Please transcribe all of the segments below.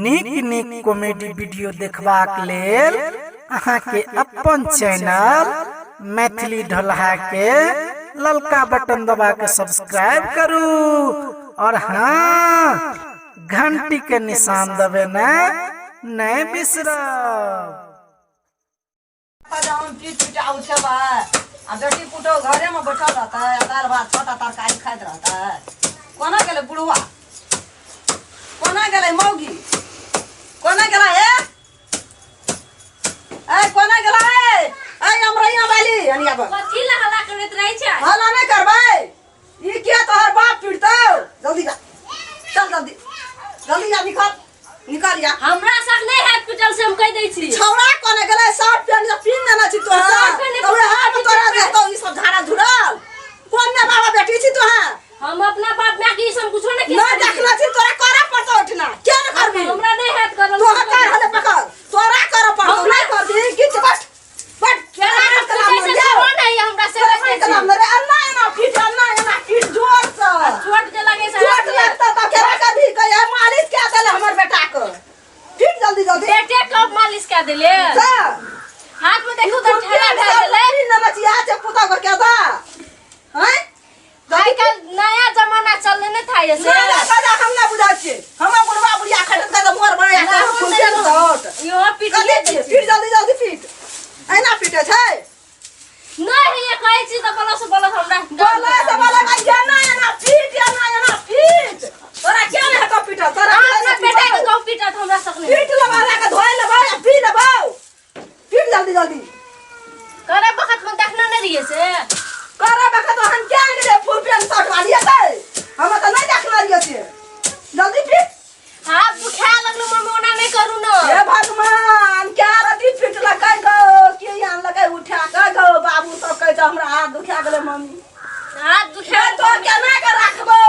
नीक नीक comedy video देखबाक लेल अहाँ के अपन चैनल मैथिली ढोलहा के ललका बटन दबा के सब्सक्राइब करू और हाँ घंटी के निशान दबे ना नहीं बिसरब। बेटी पुतो घरे में बैठल रहता है, दाल भात छोटा तरकारी खाइत रहता है। कोना गेले बुढ़वा, कोना गेले मौगी, कोना गेला ए कोना गेला ए अमरैया वाली अनिया पर कथि ला हल्ला करत रहै छै? हल्ला नहीं करबै, ई के तोहर बाप पिटतौ। जल्दी जा, चल जल्दी जल्दी जा, निकल निकल जा। हमरा सक नहीं हाथ पिटल से हम कह दै छी। छौड़ा कोना गेले शर्ट पहन के पिन देना छी तोहर। तोरे हाथ तोरा देतो ई सब झाड़ा झुरल। कोन ने बाबा बेटी छी तोहा? हम अपना बाप मां के सब कुछो नहीं ना देखला छी तोरा करा पड़तो उठना। क्या न करबी? हमरा नहीं हाथ करल। तोहा कर हले पकड़, तोरा कर पड़तो नहीं करबी किछ बट केना कलम लिया नहीं हमरा से कलम रे अन्ना एना पीट जोर से छोट जे लगे से चोट लगता त केरा कभी कहे मालिश क्या देले हमर बेटा को। पीट जल्दी जल्दी बेटे कब मालिश कर देले? हाथ में देखो तो ठेला भे गेले। न मचिया जे पुता को के दा हैं भाई का नया जमाना चलने नहीं था ऐसे। ना दादा हम ना बुझा छी, हम बुढ़वा बुढ़िया खटत का मोर बड़ा फुल के दौट यो पीट ले पीट जल्दी जल्दी पीट एना पीटे छै नहीं ये कहै छी त बोलो से हमरा बोला का एना पीट तोरा क्या नहीं हतो पीट तोरा अपना बेटा के गौ पीटत हमरा सक नहीं। पीट लगा के धोए लेबा पी लेबा पीट जल्दी जल्दी करे वक्त में देखना नहीं रहिए से करे बखत हम क्या रे फुल पेन शर्ट वाली है हम तो नहीं देखना रहिए से जल्दी पीट। हाथ दुखा लगलो मम्मी ओना नहीं करू न। हे भगवान क्या रति पीट लगाई गो के यहाँ लगाई उठा के गो बाबू सब कह हमरा हाथ दुखा गेले मम्मी। हाथ दुखा तो केना के राखबो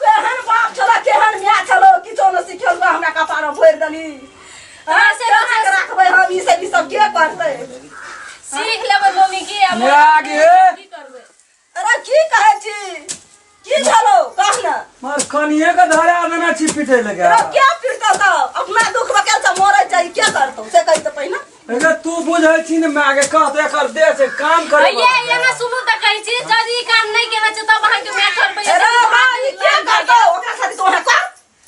केहन बाप छला केहन माय छलो किछो न सिखेल हमरा कपार में भोर दली ऐसे के राखबै हम ई सब के करतै सीख लेबै मम्मी की अब आगे की करबै। अरे की कहै छी की छलो कहना मार कनिए के धरा देना छी पिटे लगे। अरे क्या पीटता तो अपना दुख में कैसे मरे चाहिए क्या करतो से कहि तो पहिना अरे तू बुझै छी न मैं आगे कहत एकर दे से काम करे। ये ना सुनू त कहै छी जदी काम नहीं केना छै तब अहाँ के मैटर पे। अरे हां ई क्या करतो ओकरा साथी तो है का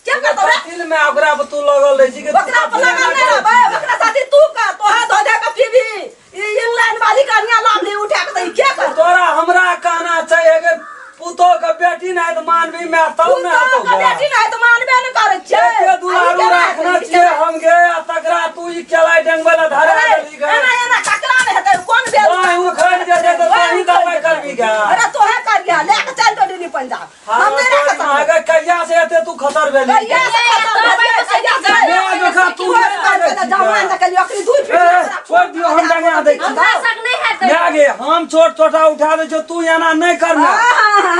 क्या करतो रे दिल में ओकरा पे तू लगल रही छी के ओकरा पे लगा नहीं रहबे ओकरा साथी तू का तो है धो दे के पीबी ई इंग्लैंड वाली कन्या लाभ ले उठा के दई क्या कर तोरा हमरा कहना चाहिए कि पुतो के बेटी नहीं तो मानबी मैं तब तू न तो हतो बेटी नहीं तो मानबे न करे छे के दुलारू रखना चाहिए हम गे तकरा तू ई केला डेंगबला धरा देली गए एना टकरा में हेतै कोन बेल नहीं उखड़ जे दे तो नहीं दवाई करबी गा। अरे तो है कर गया ले के चल तो दिल्ली पंजाब हम नहीं रख सकते आगे कहिया से एते तू खतर भेली कहिया से मैं देखा तू जवान तक लकड़ी दूर छोड़ दियो हम जाने दे हमरा सक नहीं है ले आगे हम छोट छोटा उठा दे जो तू याना नहीं करना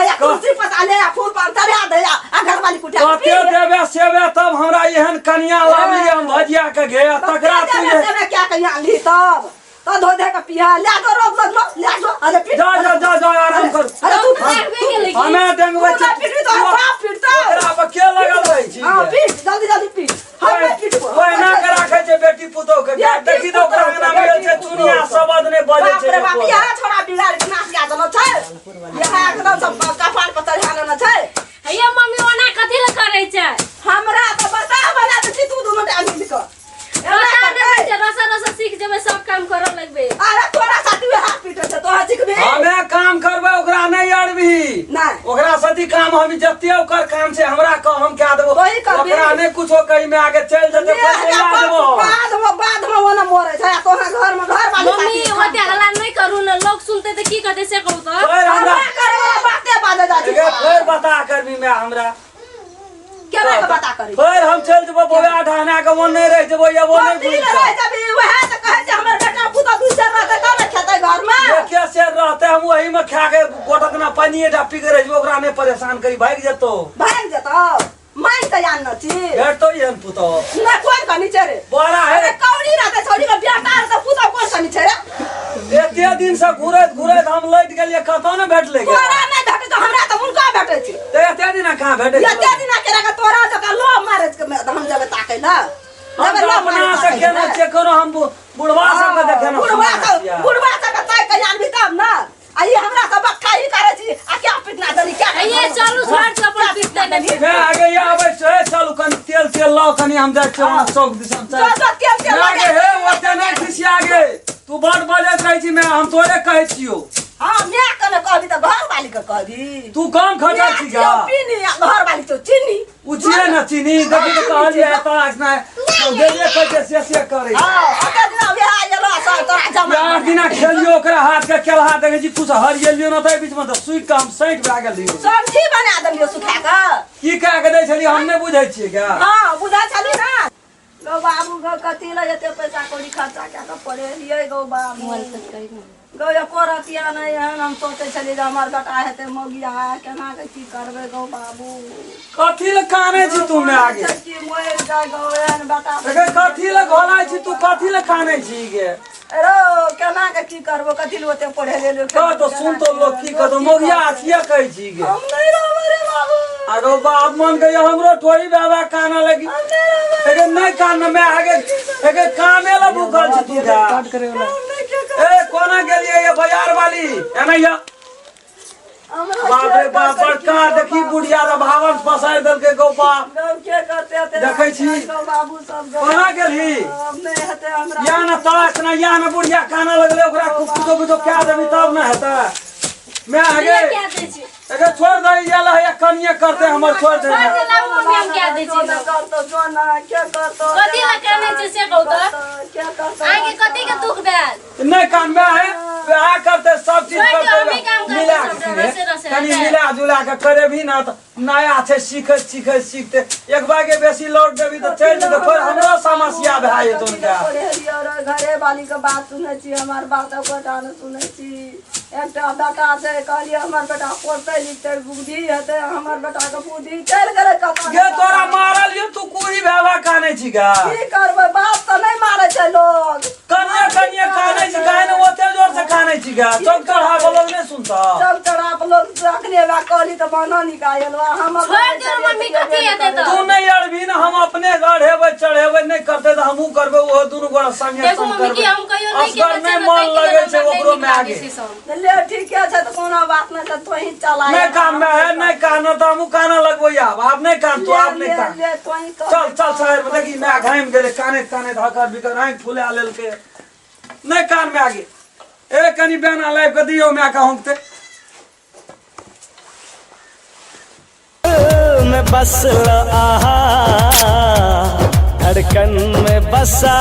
या कुर्सी पर आले फूल पर चढ़ा दे आ घर वाली कुटिया कते देबे सेबे तब हमरा एहन कन्या लावी हम भजिया के घे तकरा तू मैं क्या कहिया ली तब तो धो दे के पिया ले दो रोक दो ले दो अरे पिट जा आराम कर। अरे तू हमें डेंगू पिट तो बाप पिटता ओकरा पे के लगल रही छी हां पिट जल्दी पिट हम पिटबो ओए ना करा के जे बेटी पुतो के देखी तो ओकरा ना मिल छै दुनिया शब्द ने बजे छै बाप रे बाप यार छोड़ा बिगाड़ के नाच गा देलो छै यहां एकदम सब कपाल पर चढ़ा लेना छै। हैया मम्मी ओना कथि ल करै छै? हमरा तो बता बना दे तू दोनों टाइम लिख बता देबै जे रसा सीख जेबै सब काम करऽ लगबे। अरे तोरा साथी में हाथ पीटे छै तोरा सिखबे हमें काम करबे ओकरा नहीं अड़बी नहीं ओकरा साथी काम हम जत्ते ओकर काम छै हमरा कह हम क्या देबो वही करबी। ओकरा नहीं कुछो कहि में आगे चल जते पैसे ला देबो बाद में वो ना मरे छै तोरा घर में घर वाली मम्मी ओते हल्ला नहीं करू न लोग सुनते त की कहते से कहू त। फिर हमरा करे बाते बाजे जा छी फिर बता करबी मैं हमरा केना के बता करी फिर हम चल जबो बोया ढाना के वो नहीं रह जबो या वो नहीं दिल रह जब वह त कहे छै हमर बेटा पुता दू से रहते तब न खेतै घर में ये कैसे रहते हम वही में खा के गोटक ना पानी ढापी के रह ओकरा नहीं परेशान करी भाग जतो भाग जतो मान त जान न छी भेट तो यन पुतो ना कोन कनी छै रे बड़ा अरे है कौड़ी रहते छोड़ी के बेटा त पुता कोन कनी छै रे एते दिन से घुरैत हम लैट गेलिए कतो न भेटले गे तोरा नहीं भेटे तो हमरा त उनका भेटे छै ते एते दिन कहां भेटे एते दिन के तोरा जका लो मारे हम जब ताकै ला हम तो अपना से केना चेक करो हम बुढ़वा सब के देखे ना बुढ़वा तक तय के जान भी तब ना आई हमरा सब खाई करे छी आ क्या पिटना दली क्या ये चलू छोड़ के अपन पिटते नहीं मैं आगे ये आवे से चलू कनी तेल लाओ कनी हम जाय चौना चौक दिसन जो तेल आगे हे ओते नहीं खिसी आगे तू बड़ बजे कहै छी मैं हम तोरे कहै छियो हां मैं कने कहबी त घर वाली के कहबी तू काम खटा छी गा पीनी घर वाली तो चीनी उचिए न चीनी देखि त कहलिए तलाश ना देले कहै से करे हां अके दिन वे आइलो सब तोरा जमा यार दिना खेलियो ओकरा हाथ के केलहा देखै छी कुछ हरियलियो न त बीच में त सुई के हम साइड भा गेल दियो संठी बना देलियो सुखा के की कह के दै छली हम नै बुझै छियै का हां बुझा छली ना गो बाबू गो कथी ल जते पैसा कोड़ी खर्चा क्या के पड़े लिए गो बाबू गो ये कोरतिया नहीं है हम सोचे छली हमर बेटा हेते मोगिया केना के की करबे गो बाबू कथी ल काने छी तू में आगे की मोर जाय गो एहन बेटा अरे कथी ल घोलाय छी तू कथी ल काने छी गे रो केना के की करबो कथी ल ओते पढ़े ले लो तो सुन तो लोग की कहतो मोगिया अथिया कहै छी गे हम नहीं रहबे रे बाबू अरे बाप मन के हमरो टोई बाबा काना लगी अरे नहीं कान में आगे अरे कामे ला भूखल छी तू जा ए कोना गेलिए ये बाजार वाली एनैया बाप रे बाप बड़का देखी बुढ़िया रे भावन फसाय देल के गो बाप के करते ते देखै छी गो बाबू सब गो कोना गेली अब नहीं हेते हमरा या न तलाश न या न बुढ़िया काना लगले ओकरा कुछो क्या देबी तब न हेता मैं आगे क्या दे छी अरे छोड़ दे याला है कनिए करते हमर छोड़ दे छोड़ के लाऊ मम्मी हम क्या दे छी करतो जोना के करतो कथी ला करने छी से कहू तो क्या करतो आगे कथी के दुख दे नहीं काम में है आ करते सब चीज छोड़ के करते हम ही काम करते मिला सब के रसे रसे कनी रसे। मिला जुला के करे भी ना तो नया छे सीखते एक बार के बेसी लौट देबी तो चल जेते फिर हमरो समस्या भए जेतो उनका घरे वाली के बात सुनै छी हमर बात गोटा न सुनै छी एकटा बेटा छै कहलिए हमर बेटा पढ़तै लिखतै बुद्धि हेतै हमर बेटा के बुद्धि चल गेलै कतौ गे तोरा मारल यो तू कुही भेवा काने छी गा की करबै बाप त नहीं मारै छै लोग कनिया काने छी काहे न ओते जोर से काने छी गा चौक चढ़ा बोलल नहीं सुनता सब तरफ लोग रखने वा कहली त बना निकाल हम छोड़ दे मम्मी कथी हेते तो तू नहीं अड़बी ना हम अपने गढ़ेबै चढ़ेबै नहीं करते तो हमहू करबै वो दुनु गोड़ा संगे देखो संग मम्मी की करबै हम कहियो नहीं असगर के में मन लगे छै ओकरो में आगे ले ठीक है तो कोनो बात नहीं तो तू ही चला नहीं काम में है नहीं कान तो हमहू काना लगबो आप नहीं कान तो आप नहीं कान ले तू ही चल चल शहर में देखी मैं घाम गेले काने काने धकर बिकर आंख फुला लेल के नहीं कान में आगे ए कनी बेना लाइव के दियो मैं कहूंते में बस आहा धड़कन में बसा